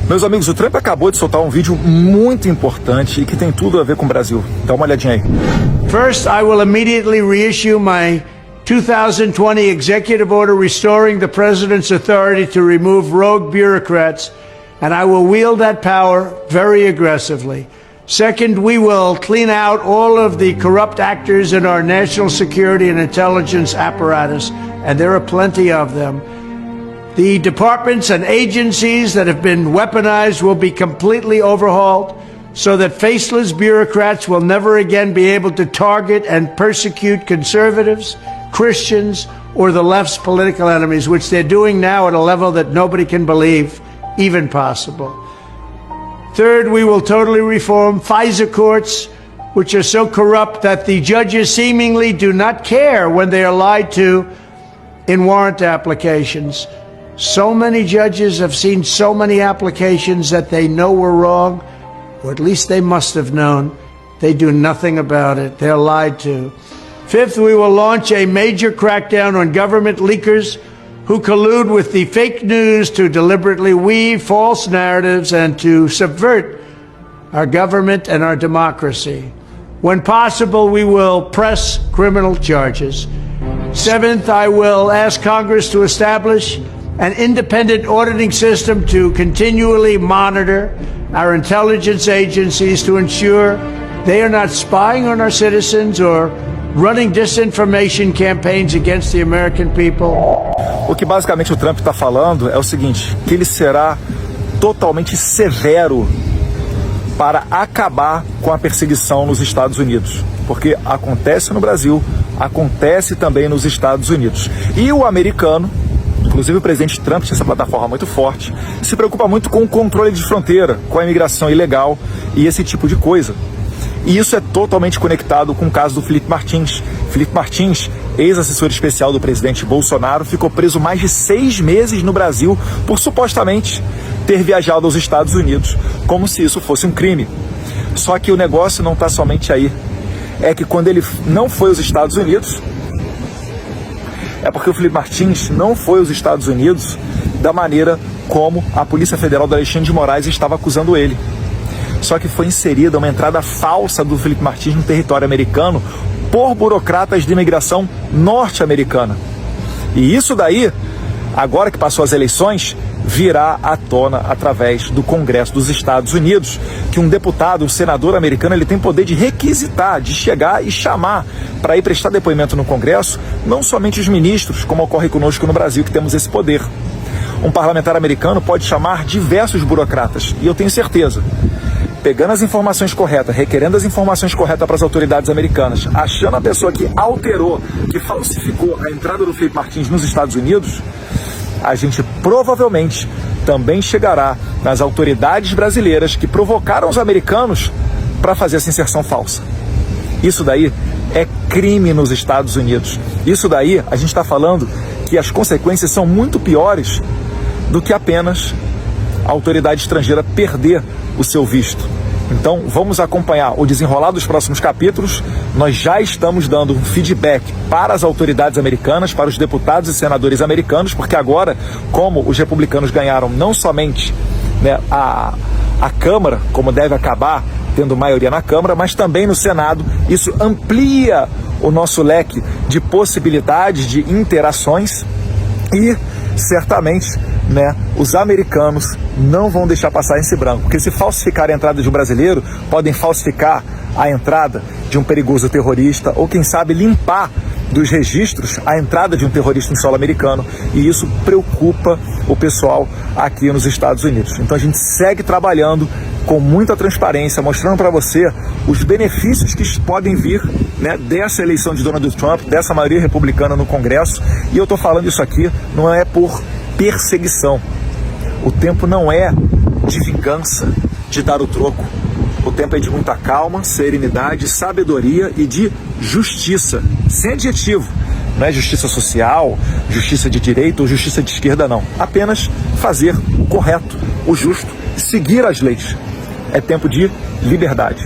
Meus amigos, o Trump acabou de soltar um vídeo muito importante e que tem tudo a ver com o Brasil. Dá uma olhadinha aí. First, I will immediately reissue my 2020 executive order restoring the president's authority to remove rogue bureaucrats, and I will wield that power very aggressively. Second, we will clean out all of the corrupt actors in our national security and intelligence apparatus, and there are plenty of them. The departments and agencies that have been weaponized will be completely overhauled so that faceless bureaucrats will never again be able to target and persecute conservatives, Christians, or the left's political enemies, which they're doing now at a level that nobody can believe even possible. Third, we will totally reform FISA courts, which are so corrupt that the judges seemingly do not care when they are lied to in warrant applications. So many judges have seen so many applications that they know were wrong, or at least they must have known. They do nothing about it. They're lied to. Fifth, we will launch a major crackdown on government leakers who collude with the fake news to deliberately weave false narratives and to subvert our government and our democracy. When possible, we will press criminal charges. Seventh, I will ask Congress to establish an independent auditing system to continually monitor our intelligence agencies to ensure they are not spying on our citizens or running disinformation campaigns against the American people. O que basicamente o Trump está falando é o seguinte, que ele será totalmente severo para acabar com a perseguição nos Estados Unidos. Porque acontece no Brasil, acontece também nos Estados Unidos. E o americano, inclusive o presidente Trump tinha essa plataforma muito forte, se preocupa muito com o controle de fronteira, com a imigração ilegal e esse tipo de coisa. E isso é totalmente conectado com o caso do Felipe Martins. Felipe Martins, ex-assessor especial do presidente Bolsonaro, ficou preso mais de 6 meses no Brasil por supostamente ter viajado aos Estados Unidos, como se isso fosse um crime. Só que o negócio não está somente aí. É que quando ele não foi aos Estados Unidos, é porque o Felipe Martins não foi aos Estados Unidos da maneira como a Polícia Federal do Alexandre de Moraes estava acusando ele. Só que foi inserida uma entrada falsa do Felipe Martins no território americano por burocratas de imigração norte-americana. E isso daí, agora que passou as eleições, virá à tona através do Congresso dos Estados Unidos, que um deputado, um senador americano, ele tem poder de requisitar, de chegar e chamar para ir prestar depoimento no Congresso, não somente os ministros, como ocorre conosco no Brasil, que temos esse poder. Um parlamentar americano pode chamar diversos burocratas, e eu tenho certeza, pegando as informações corretas, requerendo as informações corretas para as autoridades americanas, achando a pessoa que alterou, que falsificou a entrada do Felipe Martins nos Estados Unidos, a gente provavelmente também chegará nas autoridades brasileiras que provocaram os americanos para fazer essa inserção falsa. Isso daí é crime nos Estados Unidos. Isso daí, a gente está falando que as consequências são muito piores do que apenas a autoridade estrangeira perder o seu visto. Então, vamos acompanhar o desenrolar dos próximos capítulos. Nós já estamos dando um feedback para as autoridades americanas, para os deputados e senadores americanos, porque agora, como os republicanos ganharam não somente, né, a Câmara, como deve acabar tendo maioria na Câmara, mas também no Senado, isso amplia o nosso leque de possibilidades de interações e, certamente, né, os americanos não vão deixar passar esse branco, porque se falsificar a entrada de um brasileiro, podem falsificar a entrada de um perigoso terrorista ou, quem sabe, limpar dos registros a entrada de um terrorista em solo americano, e isso preocupa o pessoal aqui nos Estados Unidos. Então a gente segue trabalhando com muita transparência, mostrando para você os benefícios que podem vir, né, dessa eleição de Donald Trump, dessa maioria republicana no Congresso, e eu estou falando isso aqui não é por perseguição. O tempo não é de vingança, de dar o troco. O tempo é de muita calma, serenidade, sabedoria e de justiça, sem adjetivo. Não é justiça social, justiça de direita ou justiça de esquerda, não. Apenas fazer o correto, o justo, seguir as leis. É tempo de liberdade.